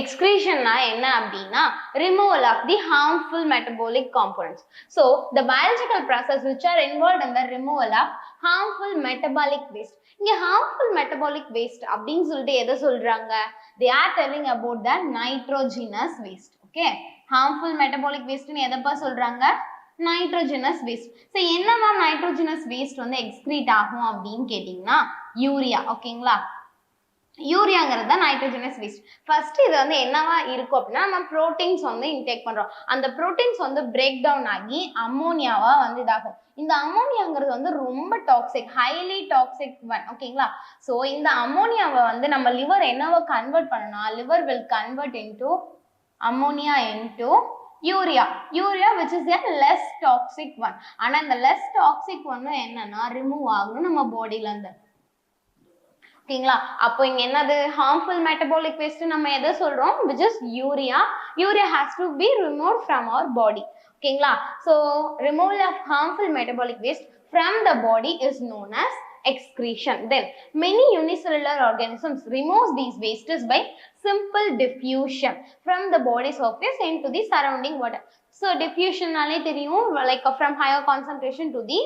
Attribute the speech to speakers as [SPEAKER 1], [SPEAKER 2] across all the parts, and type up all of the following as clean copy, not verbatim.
[SPEAKER 1] excretion na enna appadina removal of the harmful metabolic components. So the biological process which are involved in the removal of harmful metabolic waste. இங்க harmful metabolic waste அப்படினு சொல்லிட்டு எதை சொல்றாங்க? They are telling about the nitrogenous waste. Okay, harmful metabolic waste னு எதப்பா சொல்றாங்க? nitrogenous waste. So என்னவா nitrogenous waste வந்து excrete ஆகும் அப்படினு கேட்டிங்கனா யூரியா. ஓகேங்களா, யூரியாங்கிறது தான் நைட்ரோஜனஸ் வேஸ்ட். ஃபர்ஸ்ட் இது வந்து என்னவா இருக்கும் அப்படின்னா நம்ம ப்ரோட்டீன்ஸ் வந்து இன்டேக் பண்றோம். அந்த ப்ரோட்டீன்ஸ் வந்து பிரேக் டவுன் ஆகி அமோனியாவா வந்து இதாகும். இந்த அமோனியாங்கிறது வந்து ரொம்ப டாக்ஸிக், ஹைலி டாக்ஸிக் ஒன். ஓகேங்களா, ஸோ இந்த அமோனியாவை வந்து நம்ம லிவர் என்னவா கன்வெர்ட் பண்ணனா, liver will convert into ammonia into urea. Urea which is a less toxic one. ஆனா இந்த less toxic one என்னன்னா ரிமூவ் ஆகணும் நம்ம பாடியில இருந்து. ஓகேங்களா, அப்போ இங்க என்னது harmful metabolic waste நம்ம எதை சொல்றோம்? which is urea. Urea has to be removed from our body. ஓகேங்களா, so removal of harmful metabolic waste from the body is known as excretion. Then many unicellular organisms remove these wastes by simple diffusion from the body surface into the surrounding water. So diffusion நாலே தெரியும், like from higher concentration to the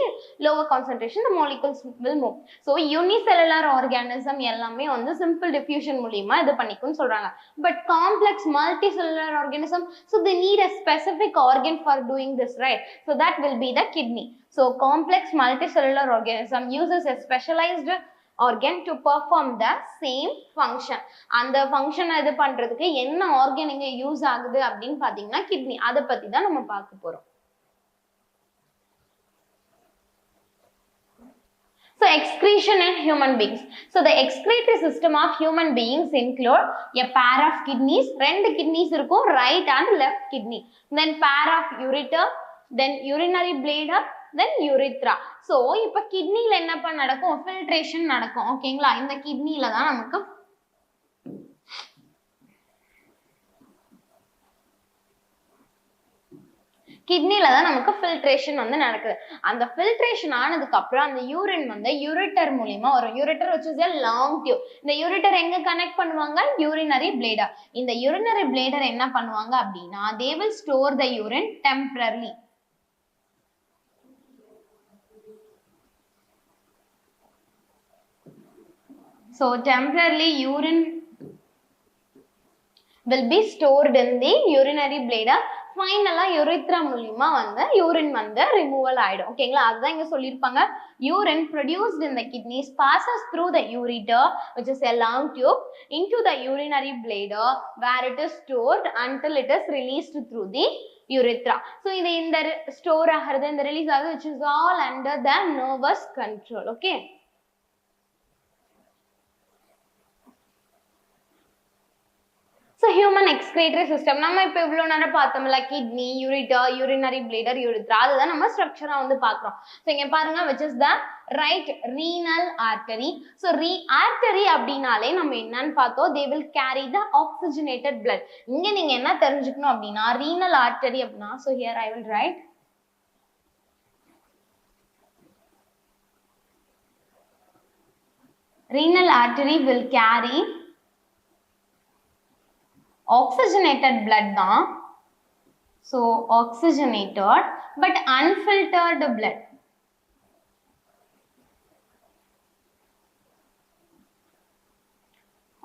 [SPEAKER 1] lower concentration the molecules will move. So unicellular organism எல்லாமே வந்து simple diffusion மூலமா இது பண்ணிக்கும்னு சொல்றாங்க. But complex multicellular organism, so they need a specific organ for doing this, right? So that will be the kidney. So complex multicellular organism uses a specialized organ to perform the same function. அந்த function இது பண்றதுக்கு என்ன organ இங்க use ஆகுது அப்படின்னு பாத்தீங்கன்னா kidney. அதை பத்தி தான் நம்ம பார்க்க போறோம். So excretion in human beings. So the excretory system of human beings include a pair of kidneys. ரெண்டு kidneys இருக்கும், right and left kidney. Then pair of ureter, then urinary bladder, then urethra. So இப்ப கிட்னில என்னப்பா நடக்கும்? Filtration நடக்கும். ஓகேங்களா, இந்த கிட்னில தான் நமக்கு ஃபில்ட்ரேஷன் வந்து நடக்குது. அந்த ஃபில்ட்ரேஷன் ஆனதுக்கு அப்புறம் அந்த யூரின் வந்து யூரிட்டர் மூலமா வரும். Ureter which is a long tube. இந்த யூரிட்டர் எங்க கனெக்ட் பண்ணுவாங்க? Urinary bladder. இந்த யூரினரி பிளேடர் என்ன பண்ணுவாங்க அப்படின்னா they will store the urine temporarily. So temporarily urine will be stored in the urinary bladder. ஃபைனலா யூரித்ரா மூலமா வந்து யூரின் வந்து ரிமூவல் ஆயிடும். ஓகேங்களா, அதுதான் இங்க சொல்லியிருப்பாங்க. urine produced in the kidneys passes through the ureter which is a long tube into the urinary bladder where it is stored until it is released through the urethra. So இது இந்த store ஆகிறது, இந்த release ஆகுது which is all under the nervous control. Okay, so human excretory system நம்ம இப்ப இவ்வளவு நேரம் பார்த்தோம்ல, kidney, ureter, urinary bladder, urethra, அதுதான் நம்ம ஸ்ட்ரக்சரா வந்து பார்க்கிறோம். சோ இங்க பாருங்க which is the right renal artery. so artery அப்படினாலே நம்ம என்னன்னு பார்த்தோம், they will carry the oxygenated blood. இங்க நீங்க என்ன தெரிஞ்சுக்கணும் அப்படின்னா renal artery அப்படினா, so here I will write renal artery will carry oxygenated blood தான். So oxygenated but unfiltered blood.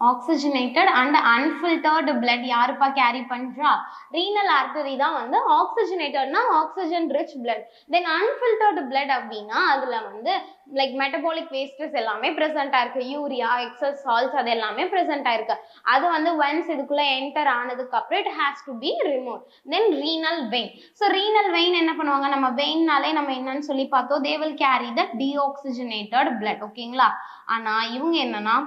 [SPEAKER 1] oxygenated and unfiltered blood யாருப்பா கேரி பண்றா? renal artery தான் வந்து oxygenatedனா oxygen rich blood. then unfiltered blood அப்படின்னா அதுல வந்து like metabolic wastes எல்லாமே present ஆயிருக்கு, யூரியா, excess salts அது எல்லாமே present ஆயிருக்கு. அது வந்து once இதுக்குள்ள enter ஆனதுக்கு அப்புறம் it has to be removed. then renal vein. so renal vein என்ன பண்ணுவாங்க? நம்ம vein-நாலே நம்ம என்னன்னு சொல்லி பார்த்தோம், they will carry the deoxygenated blood. ஓகேங்களா, ஆனா இவங்க என்னன்னா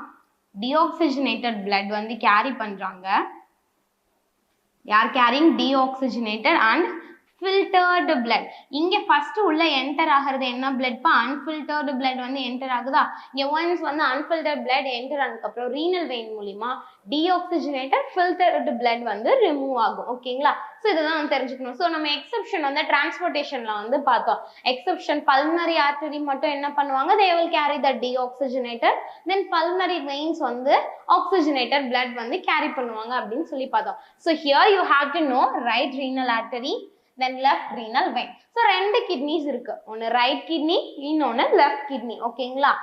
[SPEAKER 1] deoxygenated blood வந்து கேரி பண்றாங்க. யார் carrying? deoxygenated and filtered blood. இங்க first உள்ள enter ஆகிறது என்ன blood பா unfiltered blood வந்து enter ஆகுதா. இங்க once வந்து unfiltered blood enter ஆனதுக்கு அப்புறம் renal vein மூலியமா deoxygenated filtered blood வந்து remove ஆகும். ஓகேங்களா. ஸோ இதுதான் வந்து தெரிஞ்சுக்கணும். ஸோ நம்ம எக்ஸப்ஷன் வந்து டிரான்ஸ்போர்ட்டேஷன்ல வந்து பார்த்தோம். எக்ஸப்ஷன் pulmonary artery மட்டும் என்ன பண்ணுவாங்க, they will carry the deoxygenated, then pulmonary veins வந்து oxygenated blood வந்து carry பண்ணுவாங்க அப்படின்னு சொல்லி பார்த்தோம். So here you have to know right renal artery, then left renal vein. So ரெண்டு kidneys இருக்கு, ஒன்னு right kidney, இன்னொன்னு left kidney. ஓகேங்களா.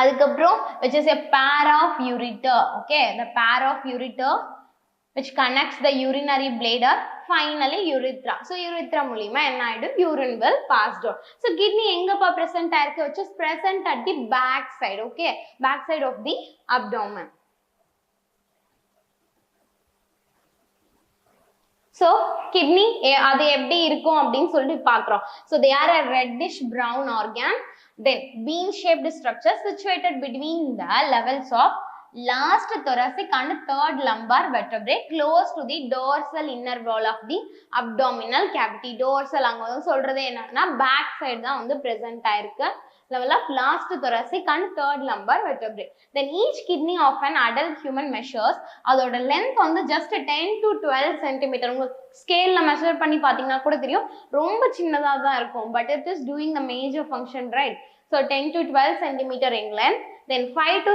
[SPEAKER 1] அதுக்கப்புறம் which is a pair of ureter. Okay, the pair of ureter which connects the urinary bladder, finally urethra. So urethra மூலியமா என்ன ஆயிடும், urine will pass out. So kidney எங்கப்பா present ஆயிருக்கு, which is present at the back side. Okay, back side of the abdomen. So kidney அது எப்படி இருக்கும் அப்படின்னு சொல்லி பார்க்கிறோம். So they are a reddish brown organ, then bean shaped structure situated between the levels of last thoracic and third lumbar vertebrae close to the dorsal inner wall of the abdominal cavity. Dorsal அங்க வந்து சொல்றது என்னன்னா back side தான் வந்து present ஆயிருக்கு, level of last thoracic and third lumbar vertebrae. Then each kidney of an adult human measures அதோட length வந்து just 10 to 12 cm. உங்களுக்கு ஸ்கேல்ல மெஷர் பண்ணி பாத்தீங்கன்னா கூட தெரியும் ரொம்ப சின்னதா தான் இருக்கும், but it is doing the major function, right? So 10 to 12 cm in length, then 5 to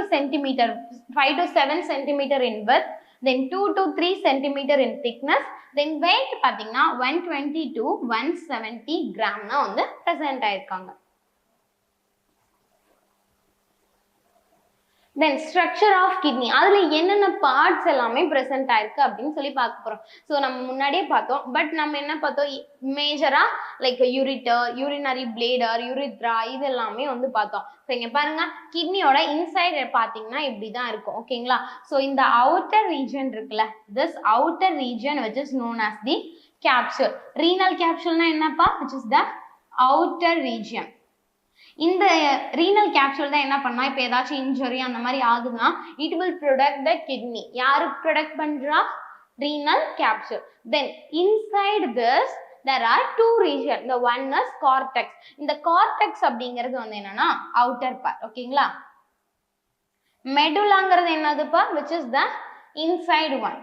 [SPEAKER 1] 7 cm in width, then 2 to 3 cm in thickness, then weight பாத்தீங்கன்னா 120 to 170 gram னா வந்து present ஆயிருக்காங்க. Then structure of kidney, அதுல என்னென்ன parts எல்லாமே present ஆயிருக்கு அப்படின்னு சொல்லி பார்க்க போறோம். ஸோ நம்ம முன்னாடியே பார்த்தோம், பட் நம்ம என்ன பார்த்தோம், மேஜரா like ureter, urinary bladder, urethra இது எல்லாமே வந்து பார்த்தோம். ஸோ இங்க பாருங்க கிட்னியோட இன்சைட் பார்த்தீங்கன்னா இப்படிதான் இருக்கும். ஓகேங்களா. ஸோ இந்த அவுட்டர் ரீஜன் இருக்குல்ல, this outer region which is known as the capsule. renal capsuleனா என்னப்பா, which is the outer region. இந்த ரீனல் கேப்சூல் தான் என்ன பண்ணா, இப்போ ஏதாச்சும் இன்ஜுரி அந்த மாதிரி ஆகுதுன்னா it will protect the kidney. யாரு ப்ரொடக்ட் பண்றா, renal capsule. Then inside this there are two regions. The one is cortex. இந்த cortex அப்படிங்கிறது வந்து என்னன்னா outer part. ஓகேங்களா. medullaங்கிறது என்னதுப்பா, which is the inside one.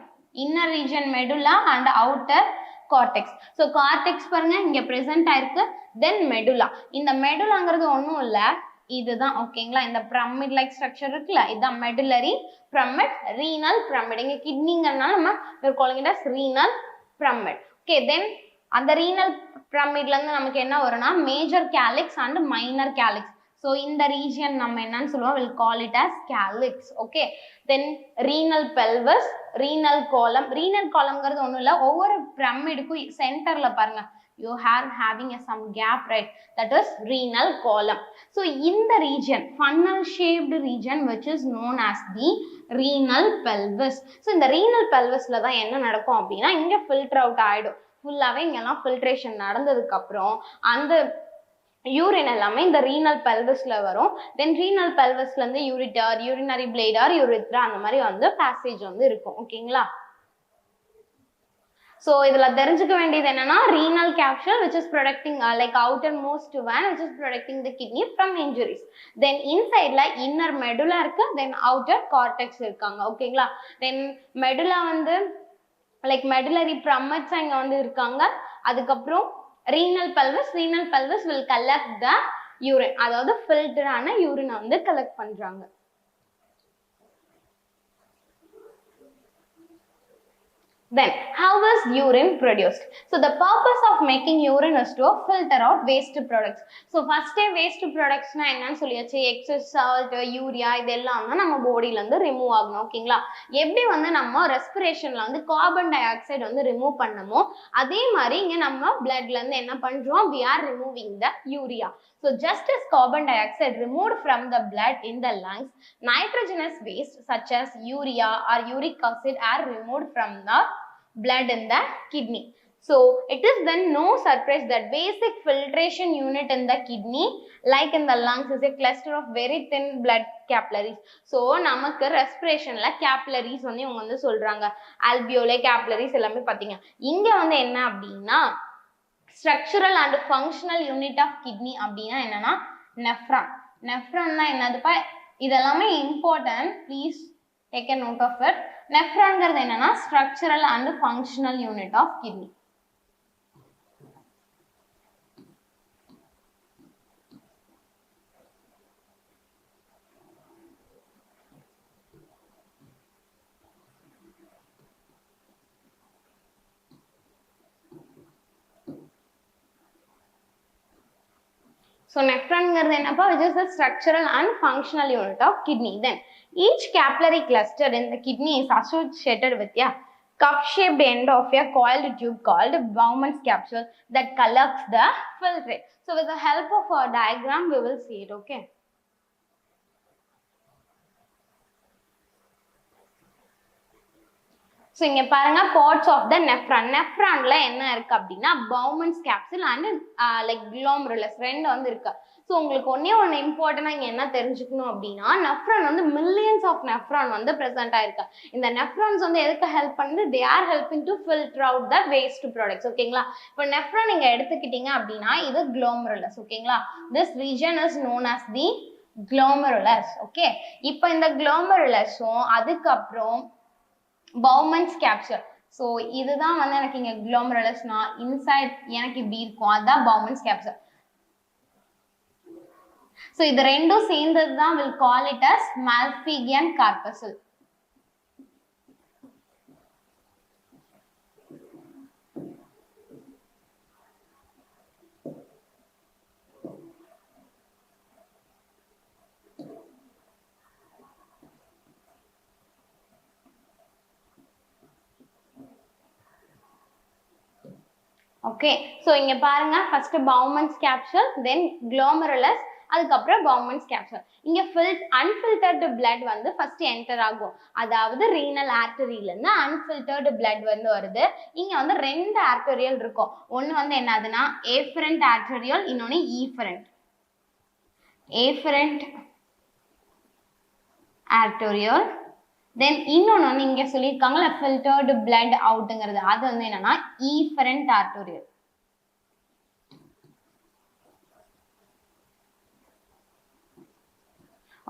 [SPEAKER 1] inner region medulla and outer cortex. So cortex பாருங்க இங்க present ஆயிருக்கு, then medulla. இந்த medullaங்கிறது ஒண்ணும் இல்ல, இதுதான். ஓகேங்களா. இந்த pyramid like structure இருக்குல்ல, இதுதான் medullary pyramid, renal pyramid. இங்க கிட்னிங்கிறதுனால நம்ம calling it as renal pyramid. Okay, then அந்த renal pyramidல இருந்து நமக்கு என்ன வரும்னா major calyx and minor calyx. So இந்த region நம்ம என்னன்னு சொல்லுவோம், will call it as calyx. Okay, then renal pelvis, renal column. renal columnங்கிறது ஒண்ணும் இல்ல, ஒவ்வொரு pyramidக்கும் சென்டர்ல பாருங்க you are having some gap, right? That is renal column. So in the region, funnel shaped region which is known as the renal pelvis. So இந்த renal pelvisல தான் என்ன நடக்கும் அப்படின்னா, இங்க filter out ஆயிடும் ஃபுல்லாவே. இங்கெல்லாம் filtration நடந்ததுக்கு அப்புறம் அந்த யூரின் எல்லாமே இந்த renal pelvisல வரும். then renal pelvisல இருந்து ureter, urinary bladder, urethra அந்த மாதிரி வந்து passage வந்து இருக்கும். ஓகேங்களா. So இதுல தெரிஞ்சுக்க வேண்டியது என்னன்னா, renal capsule which is protecting like outermost one which is protecting the kidney from injuries. Then inside la inner medulla இருக்கு, then outer cortex இருக்காங்க. ஓகேங்களா. then medulla வந்து like medullary pyramid இங்க வந்து இருக்காங்க. அதுக்கப்புறம் renal pelvis will collect the urine, அதாவது filter ஆன urine வந்து collect பண்றாங்க. Then how is urine produced? So the purpose of making urine is to filter out waste products. So first waste products na enna solliyachu, excess salt, urea இதெல்லாம் தான் நம்ம பாடியில இருந்து remove ஆகணும். ஓகேங்களா. எப்படி வந்து நம்ம ரெஸ்பிரேஷன்ல வந்து கார்பன் டை ஆக்சைடு வந்து ரிமூவ் பண்ணமோ அதே மாதிரி இங்க நம்ம பிளட்ல இருந்து என்ன பண்றோம், we are removing the urea. So just as carbon dioxide removed from the blood in the lungs, nitrogenous waste such as urea or uric acid are removed from the blood in the kidney. So it is then no surprise that basic filtration unit in the kidney like in the lungs is a cluster of very thin blood capillaries. So நமக்கு ரெஸ்பிரேஷன்ல capillaries வந்து இவங்க வந்து சொல்றாங்க, alveoli capillaries எல்லாமே பாத்தீங்க. இங்க வந்து என்ன அப்படின்னா structural and functional unit of kidney அப்படின்னா என்னன்னா நெஃப்ரான். நெஃப்ரான்னா என்னதுப்பா, இதெல்லாமே important, please take a note of it. நெஃப்ரான்ங்கிறது என்னன்னா structural and functional unit of kidney. So nephron which is the structural and functional unit of kidney. Then each capillary cluster in the kidney is associated with a cup-shaped end of a coiled tube called Bowman's capsule that collects the filtrate. So with the help of a diagram, we will see it. Okay. So இங்க பாருங்க parts of the nephron. Nephronல என்ன இருக்கு அப்படின்னா Bowman's capsule and like glomerulus ரெண்டு வந்து இருக்கு. So உங்களுக்கு ஒன்று இம்பார்ட்டண்டா இங்க என்ன தெரிஞ்சுக்கணும் அப்படின்னா நெஃப்ரான் வந்து மில்லியன்ஸ் ஆஃப் நெஃப்ரான் வந்து ப்ரெசென்ட் ஆயிருக்கு. இந்த நெஃப்ரான்ஸ் வந்து எதுக்கு ஹெல்ப் பண்ணுது, they are helping to filter out the waste products. ஓகேங்களா, இப்போ நெஃப்ரான் நீங்க எடுத்துக்கிட்டீங்க அப்படின்னா இது glomerulus. ஓகேங்களா, this region is known as the glomerulus. Okay, இப்போ இந்த glomerulus-உம் அதுக்கப்புறம் Bowman's capsule. So இதுதான் வந்து எனக்கு இங்க glomerulus-னா இன்சைட் எனக்கு இப்படி இருக்கும், அதுதான் Bowman's capsule. So இது ரெண்டும் சேர்ந்தது தான் will call it as Malpighian corpuscle. Okay, so இங்க பாருங்க first Bowman's capsule, then glomerulus, அதுக்கப்புறம் Bowman's capsule. இங்க unfiltered blood வந்து first enter ஆகும், அதாவது renal arteryல இருந்து unfiltered blood வந்து வருது. இங்க வந்து ரெண்டு arterial இருக்கும், ஒன்னு வந்து என்னதுன்னா afferent arterial, இன்னொன்னு efferent. Afferent arterial, then இன்னொன்னு வந்து இங்க சொல்லியிருக்காங்கல்ல filtered blood outங்கிறது, அது வந்து என்னன்னா efferent arterial.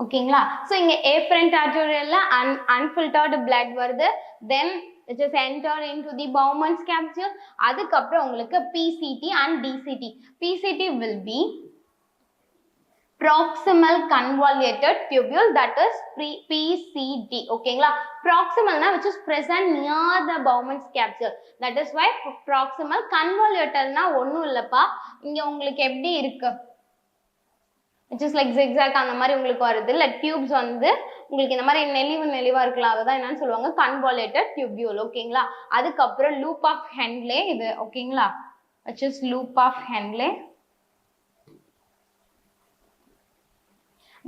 [SPEAKER 1] ஓகேங்களா, ஸோ இங்க afferent arterialல unfiltered blood வருது, then which is entered into the Bowman's capsule. அதுக்கப்புறம் உங்களுக்கு PCT and DCT. PCT will be proximal convoluted tubule, that is PCT. ஓகேங்களா, proximalனா which is present near the Bowman's capsule, that is why proximal. convolutedனா ஒண்ணும் இல்லப்பா, இங்க உங்களுக்கு எப்படி இருக்கு, which is like zigzag அந்த மாதிரி உங்களுக்கு வருது இல்ல, டியூப்ஸ் வந்து உங்களுக்கு இந்த மாதிரி நெளிவா இருக்கலாம், அதுதான் என்னன்னு சொல்லுவாங்க convoluted tubule. ஓகேங்களா, அதுக்கப்புறம் loop of Henle இது. ஓகேங்களா, which is loop of Henle.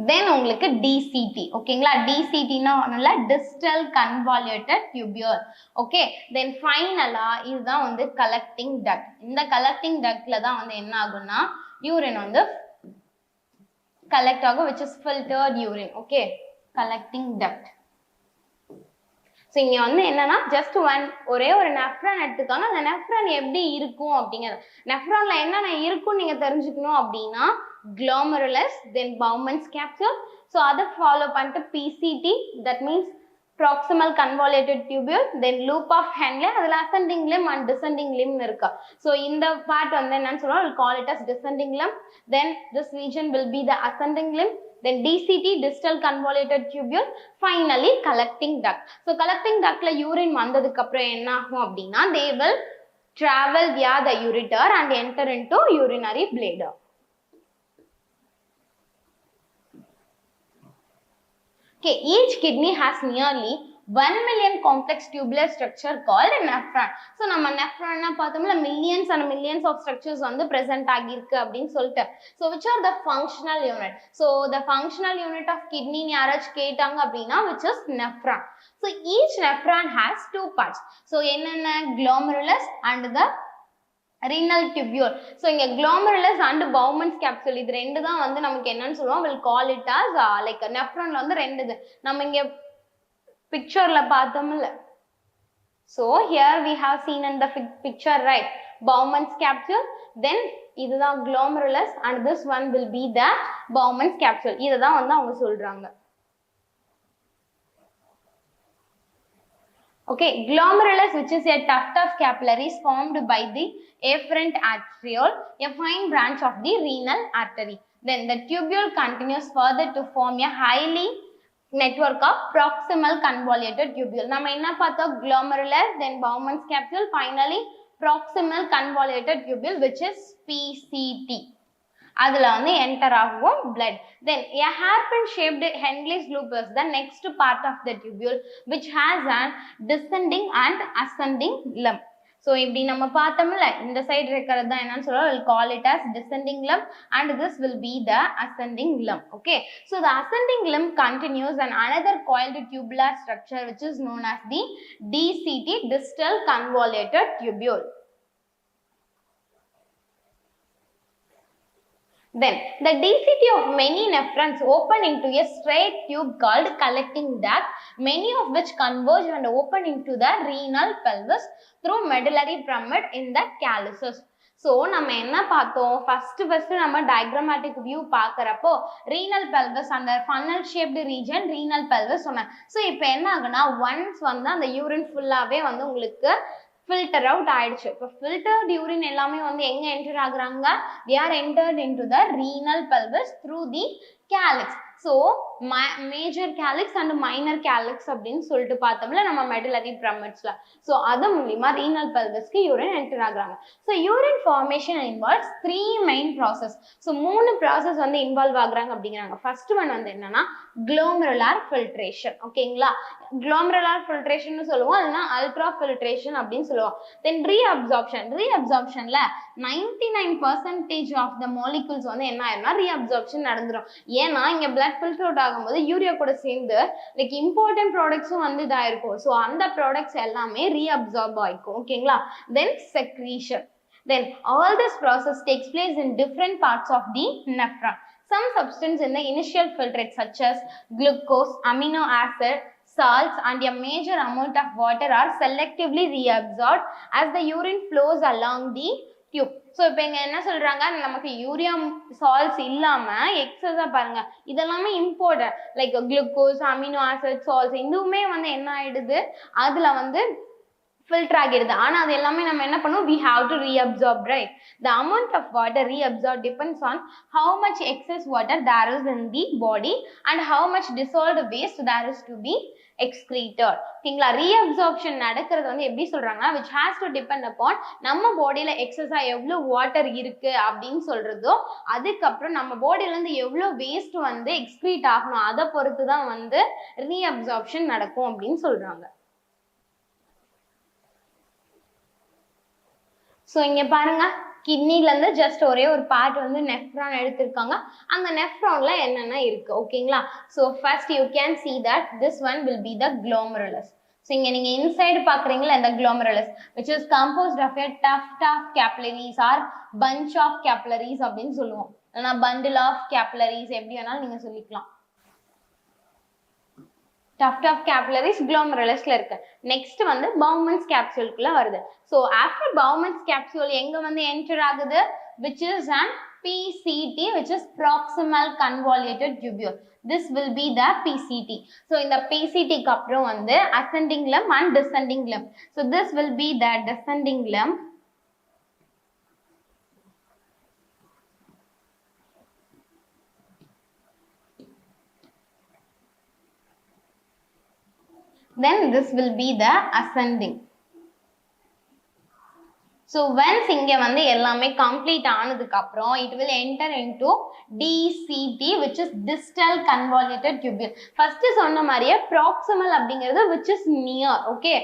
[SPEAKER 1] then உங்களுக்கு DCT. ஓகேங்களா, DCT-னா ஒண்ணுல distal convoluted tubule. Okay, then ஃபைனலா இதுதான் வந்து collecting duct. இந்த collecting ductல தான் வந்து என்ன ஆகும்னா யூரின் வந்து collect ஆகும், which is filtered urine. Okay, collecting duct. So இங்க வந்து என்னன்னா ஜஸ்ட் ஒரே ஒரு நெஃப்ரான் எடுத்துக்காங்க, அந்த நெஃப்ரான் எப்படி இருக்கும் அப்படிங்கிறது, நெஃப்ரான்ல என்னென்ன இருக்கும் நீங்க தெரிஞ்சுக்கணும் அப்படின்னா glomerulus, then Bowman's capsule. So அதை ஃபாலோ பண்ணிட்டு PCT, that means proximal convoluted tubule, then loop of Henle, அதில் ascending limb and descending limb இருக்கா. ஸோ இந்த part வந்து என்னன்னு சொல்லுவோம், we'll call it as descending limb, then this region will be the ascending limb, then DCT, distal convoluted tubule, finally collecting duct. So collecting ductல urine வந்ததுக்கு அப்புறம் என்ன ஆகும் அப்படின்னா they will travel via the ureter and enter into urinary bladder. Okay, each kidney has nearly 1 million complex tubular structure called nephron. So நம்ம nephron பார்த்தோம்ல millions and millions of structures வந்து present ஆகிருக்கு அப்படின்னு சொல்லிட்டு. So which are the functional unit? So the functional unit of kidney யாராச்சும் கேட்டாங்க அப்படின்னா which is nephron. So each nephron has two parts. So என்னென்ன glomerulus and the renal tubule. So இங்க glomerulus and Bowman's capsule இது ரெண்டு தான் வந்து நமக்கு என்னன்னு சொல்லுவோம், we'll call it as like nephronல வந்து ரெண்டு நம்ம இங்க பிக்சர்ல பார்த்தோம்ல. So here we have seen in the picture, right? Bowman's capsule. Then இதுதான் glomerulus and this one will be the Bowman's capsule. இதுதான் வந்து அவங்க சொல்றாங்க. Okay, glomerulus, which is a tuft of capillaries formed by the afferent arteriole, a fine branch of the renal artery. Then the tubule continues further to form a highly network of proximal convoluted tubule. நம்ம என்ன பார்த்தோம்? Glomerulus, then Bowman's capsule, finally proximal convoluted tubule, which is PCT. அதுல வந்து enter ஆகும் blood. Then a hairpin shaped Henle's loop is the next part of the tubule, which has an descending and ascending limb. So இப்படி நம்ம பார்த்தோம்ல, இந்த side இருக்கிறது தான் என்னன்னு சொல்றோம், we'll call it as descending limb and this will be the ascending limb. Okay, so the ascending limb continues and another coiled tubular structure which is known as the DCT, distal convoluted tubule. Then the DCT of many nephrons open into a straight tube called collecting duct, many of which converge and open into the renal pelvis through medullary pyramid in the calyces. So நம்ம என்ன பார்த்தோம், first நம்ம diagrammatic view பார்க்கறப்போ renal pelvis and the funnel shaped region renal pelvis சொன்னேன். So இப்போ என்ன ஆகுனா, once வந்து அந்த urine ஃபுல்லாவே வந்து உங்களுக்கு filter out ஆயிடுச்சு. இப்போ filtered urine எல்லாமே வந்து எங்க enter ஆகுறாங்க, they are entered into the renal pelvis through the calyx. So major calyx and minor calyx அப்படின்னு சொல்லிட்டு பார்த்தோம்ல நம்ம medullary pyramidsல. So அது மூலமா renal pelvisக்கு urine enter ஆகுறாங்க. So urine formation involves three main process. So மூணு process வந்து involve ஆகுறாங்க அப்படிங்கிறாங்க. First one வந்து என்னன்னா glomerular filtration. ஓகேங்களா, glomerular filtration சொல்லுவோம், இல்லைன்னா ultrafiltration அப்படின்னு சொல்லுவோம். Then reabsorptionல 99% of the molecules வந்து என்ன ஆயிரும்னா reabsorption நடந்துரும். ஏன்னா இங்க blood filter out ஆகும்போது யூரியா கூட சேர்ந்து லைக் இம்பார்ட்டன்ட் ப்ராடக்ட்ஸும் வந்து இதாயிருக்கும். ஸோ அந்த ப்ராடக்ட்ஸ் எல்லாமே ரீஅப்சார்ப் ஆயிக்கும். ஓகேங்களா, தென் secretion. Then all this process takes place in different parts of the nephron. Some substance in the initial filtrate such as glucose, amino acid, salts and a major amount of water are selectively reabsorbed as the urine flows along the tube. So இப்போ இங்கே என்ன சொல்றாங்க, நமக்கு urea salts இல்லாம எக்ஸஸா பாருங்க இதெல்லாமே important, like glucose, amino acid, salts இதுவுமே வந்து என்ன ஆயிடுது, அதுல வந்து filter ஆகிடுது. ஆனா அது எல்லாமே நம்ம என்ன பண்ணுவோம், we have to reabsorb, right? The amount of water reabsorbed depends on how much excess water there is in the body and how much dissolved waste there is to be excreted. ஓகேங்களா, reabsorption நடக்கிறது வந்து எப்படி சொல்றாங்கன்னா, which has to depend upon நம்ம பாடியில எக்ஸஸா எவ்வளவு water இருக்கு அப்படின்னு சொல்றதோ, அதுக்கப்புறம் நம்ம பாடியில இருந்து எவ்வளவு வேஸ்ட் வந்து எக்ஸ்க்ரீட் ஆகணும் அதை பொறுத்து தான் வந்து ரீஅப்சார்ப்ஷன் நடக்கும் அப்படின்னு சொல்றாங்க. ஸோ இங்க பாருங்க, கிட்னில இருந்து ஜஸ்ட் ஒரே ஒரு பார்ட் வந்து நெஃப்ரான் எடுத்திருக்காங்க. அந்த நெஃப்ரான்ல என்னென்ன இருக்கு ஓகேங்களா. So first you can see that this one will be the glomerulus. So இங்க நீங்க இன்சைடு பாக்குறீங்களா, இந்த glomerulus which is composed of a tuft of capillaries or bunch of capillaries அப்படின்னு சொல்லுவோம், இல்லைன்னா bundle of capillaries எப்படி வேணாலும் நீங்க சொல்லிக்கலாம். tuft of capillaries glomerulus-ல இருக்கு. நெக்ஸ்ட் வந்து Bowman's capsule-குள்ள வருது. So after Bowman's capsule எங்க வந்து enter ஆகுது, which is an PCT, which is proximal convoluted tubule. This will be the PCT. So இந்த PCT-க்கு அப்புறம் வந்து ascending limb and descending limb. So this will be the descending limb. Then this will be the ascending. So once இங்க வந்து எல்லாமே complete ஆனதுக்கு அப்புறம் it will enter into DCT, which is distal convoluted tubule. First சொன்ன மாதிரியே proximal அப்படிங்கிறது which is near, okay.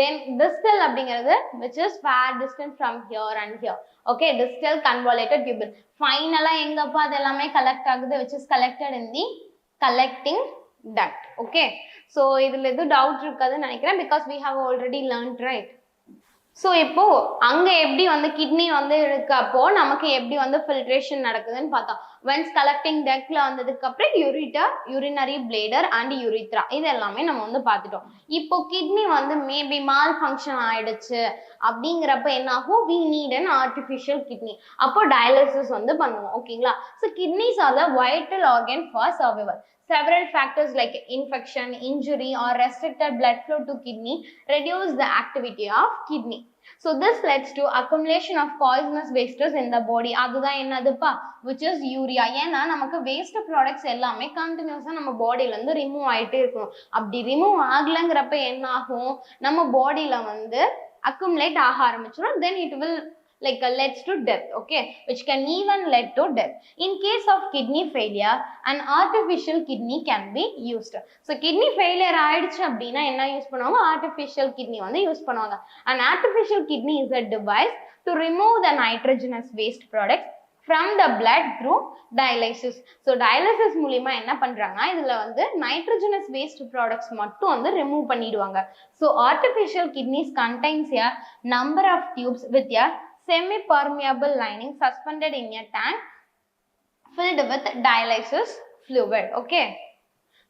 [SPEAKER 1] Then distal அப்படிங்கிறது which is far distance from here and here, okay. Distal convoluted tubule. Finally எங்கப்பா அது எல்லாமே collect ஆகுது, which is collected in the collecting duct, okay. So இதுல எது டவுட் இருக்காதுன்னு நினைக்கிறேன், because we have already learned, right? So இப்போ அங்க எப்படி வந்து கிட்னி வந்து இருக்கப்போ நமக்கு எப்படி வந்து ஃபில்ட்ரேஷன் நடக்குதுன்னு பார்த்தோம். ஒன்ஸ் கலெக்டிங் டக்ட்ல வந்ததுக்கு அப்புறம் ureter, urinary bladder and urethra இது எல்லாமே நம்ம வந்து பார்த்துட்டோம். இப்போ கிட்னி வந்து மேபி மால் ஃபங்க்ஷன் ஆயிடுச்சு அப்படிங்கிறப்ப என்ன ஆகும், we need an artificial kidney. அப்போ dialysis வந்து பண்ணுவோம். ஓகேங்களா? So kidneys are the vital organ for survival. Several factors like infection, injury or restricted blood flow to kidney reduce the activity of kidney. So this leads to accumulation of poisonous wastes in the body. அதுதான் என்னதுப்பா, which is urea. ஏன்னா நமக்கு waste products எல்லாமே கண்டினியூஸா நம்ம பாடியில இருந்து remove ஆயிட்டே இருக்கணும். அப்படி ரிமூவ் ஆகலங்கிறப்ப என்ன ஆகும், நம்ம பாடியில வந்து accumulate ஆக ஆரம்பிச்சிடும். Then it will leads to death, okay, which can even lead to death. In case of kidney failure, an artificial kidney can be used. So kidney failure ஆயிடுச்சு அப்படின்னா என்ன யூஸ் பண்ணுவாங்க, artificial kidney வந்து use பண்ணுவாங்க. An artificial kidney is a device to remove the nitrogenous waste products from the blood through dialysis. So dialysis மூலமா என்ன பண்றாங்க, இதுல வந்து nitrogenous waste products மட்டும் வந்து remove பண்ணிடுவாங்க. So artificial kidneys contains a number of tubes with a semi-permeable lining suspended in a tank filled with dialysis fluid. Okay,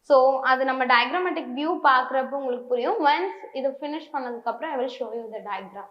[SPEAKER 1] so அது நம்ம diagrammatic view பார்க்கறப்போ உங்களுக்கு புரியும். Once இது finish பண்ணதுக்கு அப்புறம் I will show you the diagram.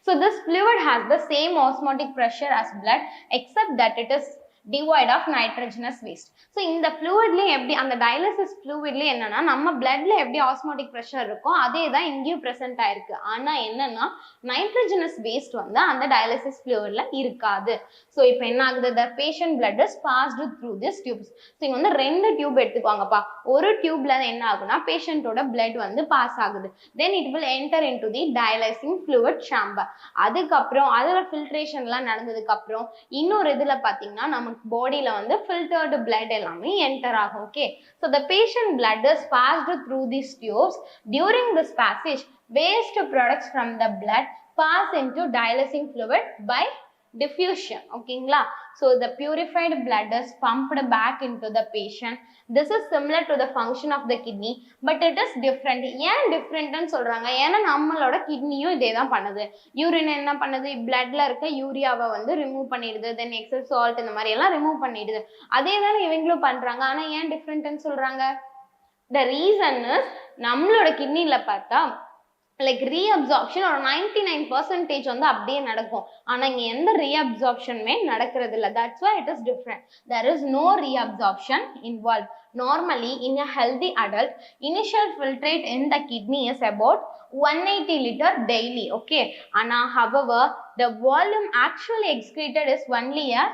[SPEAKER 1] So this fluid has the same osmotic pressure as blood except that it is devoid of nitrogenous waste. So இந்த fluidல எப்படி அந்த dialysis fluidல என்னன்னா நம்ம bloodல எப்படி osmotic pressure இருக்கோ அதே தான் இங்கேயும் present ஆயிருக்கு. ஆனா என்னன்னா nitrogenous waste வந்து அந்த dialysis fluidல இருக்காது. So இப்போ என்ன ஆகுது, the patient blood is passed through these tubes. So இங்க வந்து ரெண்டு டியூப் எடுத்துக்குவாங்கப்பா. ஒரு டியூப்ல என்ன ஆகுனா பேஷண்டோட blood வந்து பாஸ் ஆகுது. Then it will enter into the dialysing fluid chamber. அதுக்கப்புறம் அதுல ஃபில்ட்ரேஷன்லாம் நடந்ததுக்கு அப்புறம் இன்னொரு இதுல பாத்தீங்கன்னா நம்ம பாடியில வந்து filtered blood எல்லாமே enter ஆகும். Okay, so the patient blood is passed through these tubes. During this passage waste products from the blood pass into dialysing fluid by diffusion. ஓகேங்களா? So the purified blood is pumped back into the patient. This is similar to the function of the kidney, but it is different. ஏன் டிஃப்ரெண்ட்னு சொல்றாங்க, ஏன்னா நம்மளோட கிட்னியும் இதே தான் பண்ணுது. Urine என்ன பண்ணுது, பிளட்ல இருக்க யூரியாவை வந்து ரிமூவ் பண்ணிடுது, தென் எக்ஸஸ் சால்ட் இந்த மாதிரி எல்லாம் ரிமூவ் பண்ணிடுது. அதே தான் இவங்களும் பண்றாங்க. ஆனா ஏன் டிஃப்ரெண்ட்னு சொல்றாங்க, the reason is நம்மளோட கிட்னில பார்த்தா like reabsorption ஒரு 99% வந்து அப்படியே நடக்கும். ஆனா இங்க எந்த reabsorptionமே நடக்கிறது இல்ல. That's why it is different. There is no reabsorption involved. Normally in a healthy adult, initial filtrate in the kidney is about 180 liter daily. Okay, ஆனா however the volume actually excreted is only a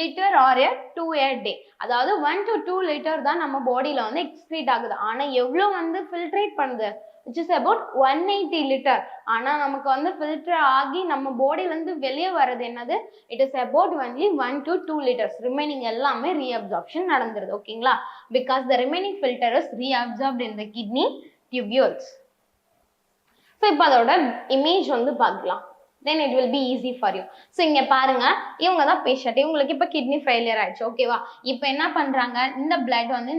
[SPEAKER 1] liter or a 2 a day. அதாவது 1 to 2 liter தான் நம்ம பாடியில வந்து excrete ஆகுது. ஆனா எவ்வளவு வந்து ஃபில்ட்ரேட் பண்ணுது, which is about 180 liter. ஆனா நமக்கு வந்து ஃபில்டர் ஆகி நம்ம பாடியில இருந்து வெளியே வர்றது என்னது, it is about only 1 to 2 liters. Remaining எல்லாமே reabsorption நடந்துருது. ஓகேங்களா? because the remaining filter is reabsorbed in the kidney tubules. so இப்போ அதோட இமேஜ் வந்து பார்க்கலாம். then it will be easy for you. so இங்க பாருங்க, இவங்க தான் பேஷண்ட். இவங்களுக்கு இப்ப கிட்னி ஃபெயிலியர் ஆயிடுச்சு. ஓகேவா? இப்போ என்ன பண்றாங்க, இந்த பிளட் வந்து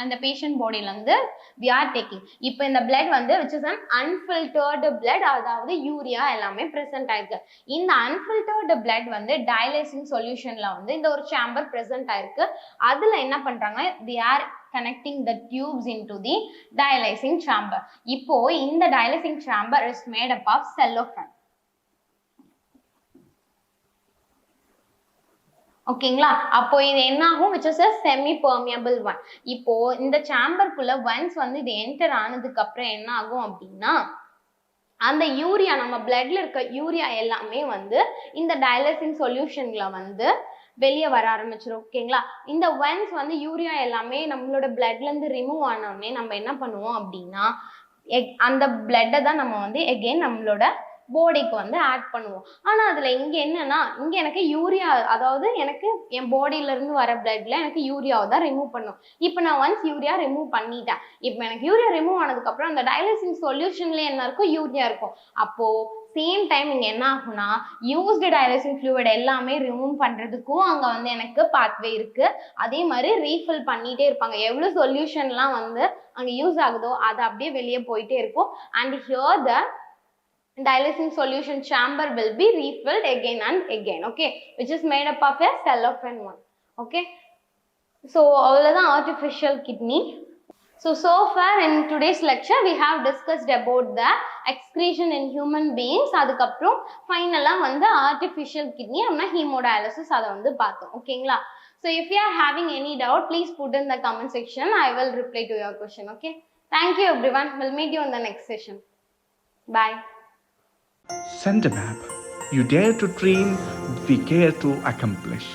[SPEAKER 1] இந்த பேஷண்ட் பாடியில இருந்து we are taking. இப்போ இந்த பிளட் வந்து which is an unfiltered blood, அதாவது யூரியா எல்லாமே present ஆயிருக்கு. இந்த unfiltered blood வந்து dialysing solutionல வந்து இந்த ஒரு chamber present ஆயிருக்கு. அதுல என்ன பண்றாங்க, they are connecting the tubes into the dialysing chamber. இப்போ இந்த dialysing chamber is made up of cellophane. ஓகேங்களா? அப்போ இது என்ன ஆகும், which is a semi permeable one. இப்போ இந்த சாம்பர்க்குள்ள ஒன்ஸ் வந்து இது என்டர் ஆனதுக்கு அப்புறம் என்ன ஆகும் அப்படின்னா அந்த யூரியா நம்ம பிளட்ல இருக்க யூரியா எல்லாமே வந்து இந்த டயலைசிங் சொல்யூஷன்ல வந்து வெளியே வர ஆரம்பிச்சிடும். ஓகேங்களா? இந்த ஒன்ஸ் வந்து யூரியா எல்லாமே நம்மளோட பிளட்ல இருந்து ரிமூவ் ஆனோடனே நம்ம என்ன பண்ணுவோம் அப்படின்னா அந்த பிளட்டை தான் நம்ம வந்து எகெயின் நம்மளோட பாடிக்கு வந்து ஆட் பண்ணுவோம். ஆனா அதுல இங்க என்னன்னா, இங்க எனக்கு யூரியா, அதாவது எனக்கு என் பாடியில இருந்து வர பிளட்ல எனக்கு யூரியாவை தான் ரிமூவ் பண்ணும். இப்போ நான் ஒன்ஸ் யூரியா ரிமூவ் பண்ணிட்டேன். இப்போ எனக்கு யூரியா ரிமூவ் ஆனதுக்கு அப்புறம் அந்த டயலைசிங் சொல்யூஷன்ல என்ன இருக்கும், யூரியா இருக்கும். அப்போ சேம் டைம் இங்க என்ன ஆகும்னா யூஸ்டு டயலைசிங் ஃப்ளூயிட் எல்லாமே ரிமூவ் பண்றதுக்கும் அங்க வந்து எனக்கு பாத்வே இருக்கு. அதே மாதிரி ரீஃபில் பண்ணிட்டே இருப்பாங்க. எவ்வளவு சொல்யூஷன்லாம் வந்து அங்க யூஸ் ஆகுதோ அது அப்படியே வெளியே போயிட்டே இருக்கும். And here the dialysing solution chamber will be refilled again and again. Okay, which is made up of a cellophane one. Okay, so அவ்வளவுதான் artificial kidney. So far in today's lecture we have discussed about the excretion in human beings. அதுக்கப்புறம் ஃபைனலா வந்து artificial kidney அப்படின்னா hemodialysis அதை வந்து பார்த்தோம். ஓகேங்களா? So if you are having any doubt, please put in the comment section. I will reply to your question. Okay? Thank you everyone. We'll meet you in the next session. Bye.
[SPEAKER 2] Centimap. You dare to dream, we care to accomplish.